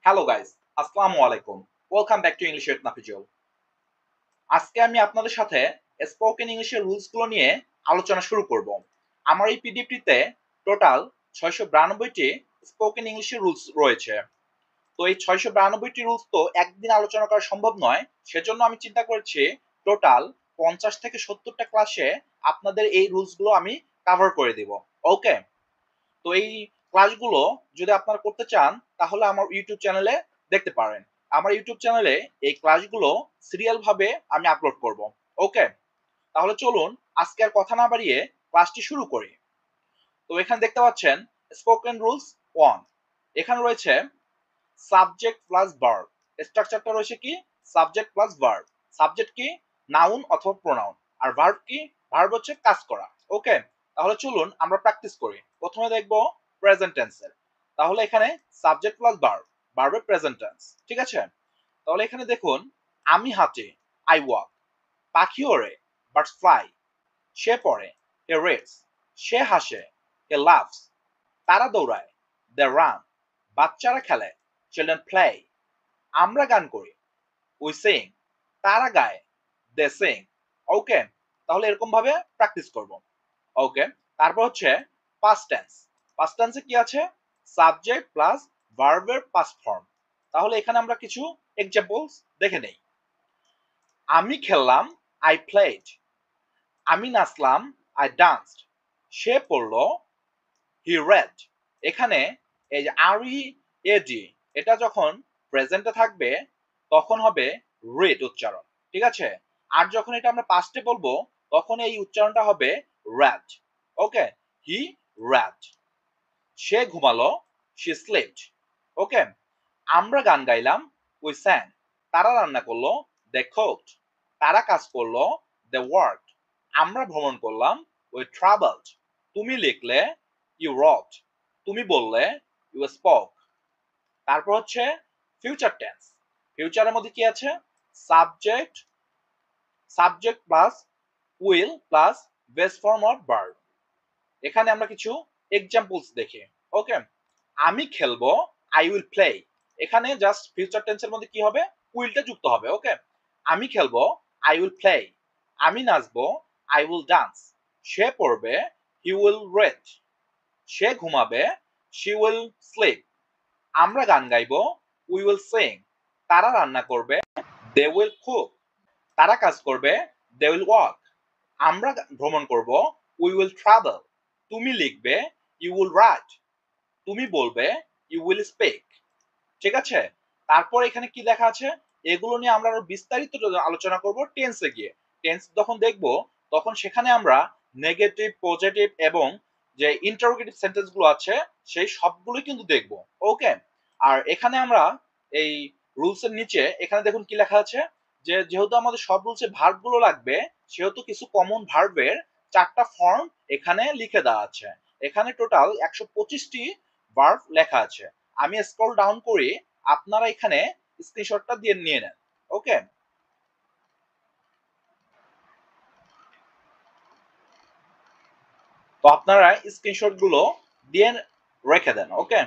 Hello guys, আসসালামু আলাইকুম। Welcome back to English with Nafizul. আজকে আমি আপনাদের সাথে স্পোকেন ইংলিশের রুলস গুলো নিয়ে আলোচনা শুরু করব। আমার এই পিডিএফটিতে টোটাল 692 টি স্পোকেন ইংলিশের রুলস রয়েছে। তো এই 692 টি রুলস তো একদিন আলোচনা করা সম্ভব নয়। সেজন্য আমি চিন্তা করেছি টোটাল 50 থেকে 70 টা ক্লাসে আপনাদের এই রুলস গুলো আমি কভার করে দিব। ওকে? তো এই ক্লাসগুলো যদি আপনারা করতে চান তাহলে আমার ইউটিউব চ্যানেলে দেখতে পারেন। আমার ইউটিউব চ্যানেলে এই ক্লাসগুলো সিরিয়াল ভাবে আমি আপলোড করব। ওকে? তাহলে চলুন আজকে আর কথা না বাড়িয়ে ক্লাসটি শুরু করি। তো এখানে দেখতে পাচ্ছেন স্পোকেন রুলস 1। এখানে রয়েছে সাবজেক্ট প্লাস ভার্ব। স্ট্রাকচারটা রয়েছে কি? Subject plus verb. সাবজেক্ট কি? নাউন অথবা প্রোনাউন। আর ভার্ব কি? ভার্ব হচ্ছে কাজ করা। ওকে? তাহলে চলুন আমরা প্র্যাকটিস করি। প্রথমে দেখব প্রেজেন্ট টেন্সের। তাহলে এখানে সাবজেক্ট প্লাস ভার্ব, ভার্বের প্রেজেন্ট টেন্স। ঠিক আছে? তাহলে এখানে দেখুন আমি হাঁটি, আই ওয়াক। পাখি ওড়ে, বার্ডস ফ্লাই। সে পড়ে, হে রিডস। সে হাসে, হে লাভস। তারা দৌড়ায়, দে রান। বাচ্চারা খেলে, চিলড্রেন প্লে। আমরা গান করি, উই সিং। তারা গায়, দে সিং। ওকে? তাহলে এরকম ভাবে প্র্যাকটিস করব। ওকে? তারপর হচ্ছে পাস্ট টেন্স। পাস্ট টেন্সে কি আছে? সাবজেক্ট প্লাস ভার্বের পাস্ট ফর্ম। তাহলে এখানে আমরা কিছু এক্সাম্পলস দেখে নেই। আমি খেললাম, আই প্লেড। আমি নাচলাম, আই ডান্সড। সে পড়লো, হি read। এখানে এই যে আর ই এডি এটা যখন প্রেজেন্টে থাকবে তখন হবে read উচ্চারণ। ঠিক আছে? আর যখন এটা আমরা পাস্টে বলবো তখন এই উচ্চারণটা হবে read। Okay? He read। Say ঘুমালো, she slept। ওকে? আমরা গান গাইলাম, we sang। তারা রান্না করলো, they cooked। তারা কাজ করলো, they worked। আমরা ভ্রমণ করলাম, we traveled। তুমি লিখলে, you wrote। তুমি বললে, you spoke। তারপর হচ্ছে ফিউচার টেন্স। ফিউচারের মধ্যে কি আছে? Subject, subject plus will plus base form of verb. এখানে আমরা কিছু এক্সাম্পলস দেখি। ওকে? আমি খেলবো, আই উইল প্লে। এখানে জাস্ট ফিউচার টেন্সের মধ্যে কি হবে? উইলটা যুক্ত হবে। ওকে? আমি খেলবো, আই উইল প্লে। আমি নাচবো, আই উইল ডান্স। সে পড়বে, হি উইল রিড। সে ঘুমাবে, শি উইল স্লিপ। আমরা গান গাইবো, উই উইল সিং। তারা রান্না করবে, দে উইল কুক। তারা কাজ করবে, দে উইল ওয়ার্ক। আমরা ভ্রমণ করব, উই উইল ট্রাভেল। তুমি লিখবে, ইউ উইল রাইট। তুমি বলবে, ইউ উইল স্পিক। ঠিক আছে? তারপর এখানে কি লেখা আছে? এগুলো নিয়ে আমরা আরো বিস্তারিত আলোচনা করব টেন্সে গিয়ে। টেন্স যখন দেখব তখন সেখানে আমরা নেগেটিভ, পজিটিভ এবং যে ইন্টারোগেটিভ সেন্টেন্স গুলো আছে সেই সবগুলোই কিন্তু দেখব। ওকে? আর এখানে আমরা এই রুলস এর নিচে এখানে দেখুন কি লেখা আছে যে যেহেতু আমাদের সব রুলসে ভার্ব গুলো লাগবে সেহেতু কিছু কমন ভার্বের 4টা ফর্ম এখানে লিখে দেওয়া আছে। এখানে টোটাল 125টি ভার্ব লেখা আছে। আমি স্ক্রল ডাউন করি, আপনারা এখানে স্ক্রিনশটটা দিয়ে নিয়ে নেন। ওকে? তো আপনারা স্ক্রিনশট গুলো দিয়ে রেখে দেন। ওকে?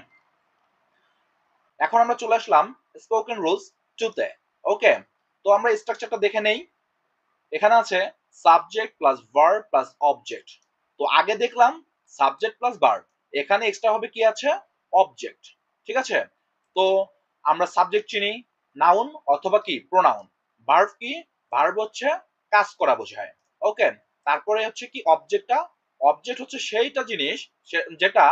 এখন আমরা চলে আসলাম স্পোকেন রুলস 2 তে। ওকে? তো আমরা স্ট্রাকচারটা দেখে নেই। এখানে আছে subject plus verb plus object. তো আগে দেখলাম সাবজেক্ট প্লাস ভার্ব। এখানে এক্সট্রা হবে কি আছে? অবজেক্ট। ঠিক আছে? তো আমরা সাবজেক্ট চিনি, নাউন অথবা কি প্রোনাউন। ভার্ব কি? ভার্ব হচ্ছে কাজ করা বোঝায়। ওকে? তারপরে হচ্ছে কি অবজেক্টটা? অবজেক্ট হচ্ছে সেইটা জিনিস যেটা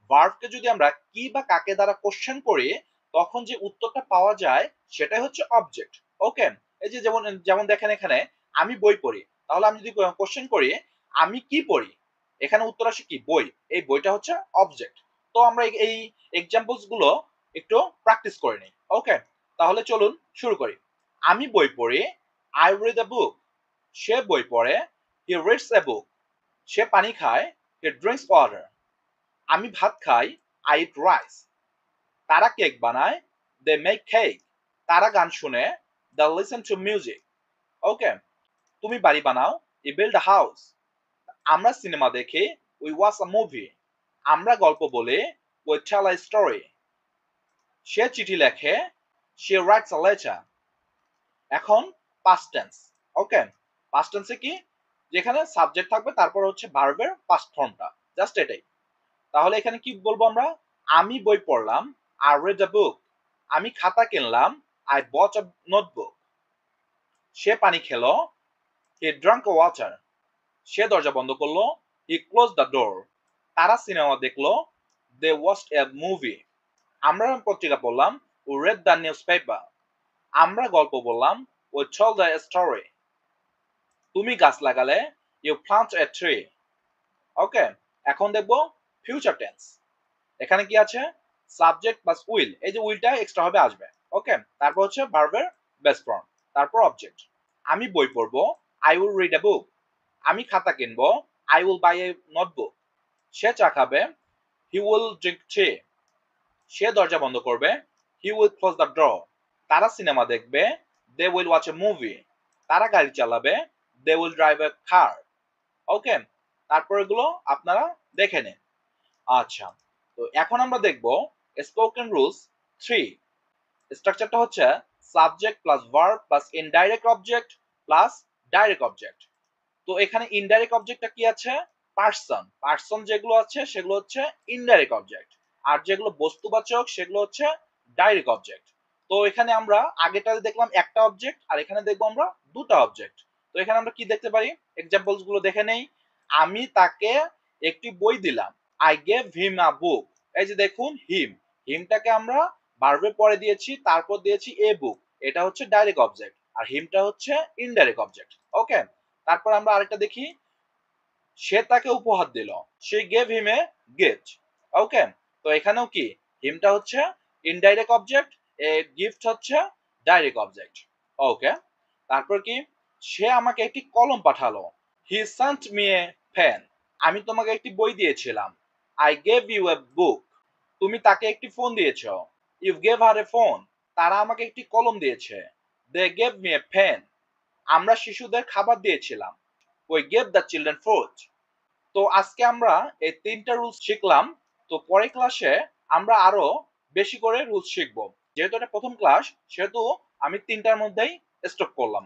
ভার্বকে যদি আমরা কি বা কাকে দ্বারা কোশ্চেন করি তখন যে উত্তরটা পাওয়া যায় সেটাই হচ্ছে অবজেক্ট। ওকে? এই যে যেমন যেমন দেখেন এখানে আমি বই পড়ি। তাহলে আমি যদি কোশ্চেন করি আমি কি পড়ি? এখানে উত্তর আসে কি? বই। এই বইটা হচ্ছে অবজেক্ট। তো আমরা এই এক্সাম্পলস গুলো একটু প্র্যাকটিস করে নিই। ওকে? তাহলে চলুন শুরু করি। আমি বই পড়ি, আই রিড আ বুক। সে বই পড়ে, হি রিডস আ বুক। সে পানি খায়, হি ড্রিঙ্কস ওয়াটার। আমি ভাত খাই, আই ইট রাইস। তারা কেক বানায়, দে মেক কেক। তারা গান শুনে, দে লিসেন টু মিউজিক। ওকে? তুমি বাড়ি বানাও, ইউ বিল্ড আ হাউস। আমরা সিনেমা দেখি, উই ওয়াচ আ মুভি। আমরা গল্প বলি, উই টেল আ স্টোরি। সে চিঠি লেখে, she writes a letter। এখন past tense, ওকে, past tense কি, যেখানে সাবজেক্ট থাকবে তারপর হচ্ছে ভার্বের পাস্ট ফর্মটা, জাস্ট এটাই। তাহলে এখানে কি বলবো আমরা, আমি বই পড়লাম, I read a book। আমি খাতা কিনলাম, I bought a notebook। সে পানি খেলো, he drank a water। সে দরজা বন্ধ করলো, he closed the door। তারা সিনেমা দেখলো, they watched a movie। আমরা পত্রিকা পড়লাম, we read the newspaper। আমরা গল্প বললাম, we told a story। তুমি গাছ লাগালে, you plant a tree। ওকে, এখন দেখবো ফিউচার টেন্স। এখানে কি আছে, সাবজেক্ট প্লাস উইল, এই যে উইলটা এক্সট্রা হবে আসবে, ওকে। তারপর হচ্ছে ভার্বের বেস ফর্ম, তারপর অবজেক্ট। আমি বই পড়বো, I will read a book. আমি খাতা কিনবো, I will buy a notebook. সে চা খাবে, হি উইল ড্রিঙ্ক টি। সে দরজা বন্ধ করবে, he will close the door. তারা সিনেমা দেখবে, they will watch a movie. তারা গাড়ি চালাবে, দে উইল ড্রাইভ এ কার। ওকে, তারপর এগুলো আপনারা দেখে নিন। আচ্ছা, তো এখন আমরা দেখব স্পোকেন রুলস 3। স্ট্রাকচারটা হচ্ছে subject plus verb plus indirect object plus direct object. তো এখানে ইনডাইরেক্ট অবজেক্টটা কি আছে, পার্সন। পার্সন যেগুলো আছে সেগুলো হচ্ছে ইনডাইরেক্ট অবজেক্ট, আর যেগুলো বস্তুবাচক সেগুলো হচ্ছে ডাইরেক্ট অবজেক্ট। তো এখানে আমরা আগেটাতে দেখলাম একটা অবজেক্ট, আর এখানে দেখবো আমরা দুটা অবজেক্ট। তো এখানে আমরা কি দেখতে পারি, এক্সাম্পলস গুলো দেখে নেই। আমি তাকে একটি বই দিলাম, আই গেভ হিম আ বুক। এই যে দেখুন হিম, হিমটাকে আমরা ভার্বের পরে দিয়েছি, তারপর দিয়েছি এ বুক, এটা হচ্ছে ডাইরেক্ট অবজেক্ট, আর হিমটা হচ্ছে ইনডাইরেক্ট অবজেক্ট। ওকে, তারপর আমরা আরেকটা দেখি, সে তাকে উপহার দিল, she gave him a gift। ওকে, তো এখানেও কি, হিমটা হচ্ছে ইনডাইরেক্ট অবজেক্ট, এ গিফট হচ্ছে ডাইরেক্ট অবজেক্ট। ওকে, তারপর কি, সে আমাকে একটি কলম পাঠালো, he sent me a pen। আমি তোমাকে একটি বই দিয়েছিলাম, I gave you a book। তুমি তাকে একটি ফোন দিয়েছো, you gave her a phone। তারা আমাকে একটি কলম দিয়েছে, they gave me a pen। আমরা শিশুদের খাবার দিয়েছিলাম, we gave the children food। তো আজকে আমরা এই তিনটা রুলস শিখলাম। তো পরের ক্লাসে আমরা আরো বেশি করে রুলস শিখবো। যেহেতু এটা প্রথম ক্লাস, সেহেতু আমি তিনটার মধ্যেই স্টপ করলাম।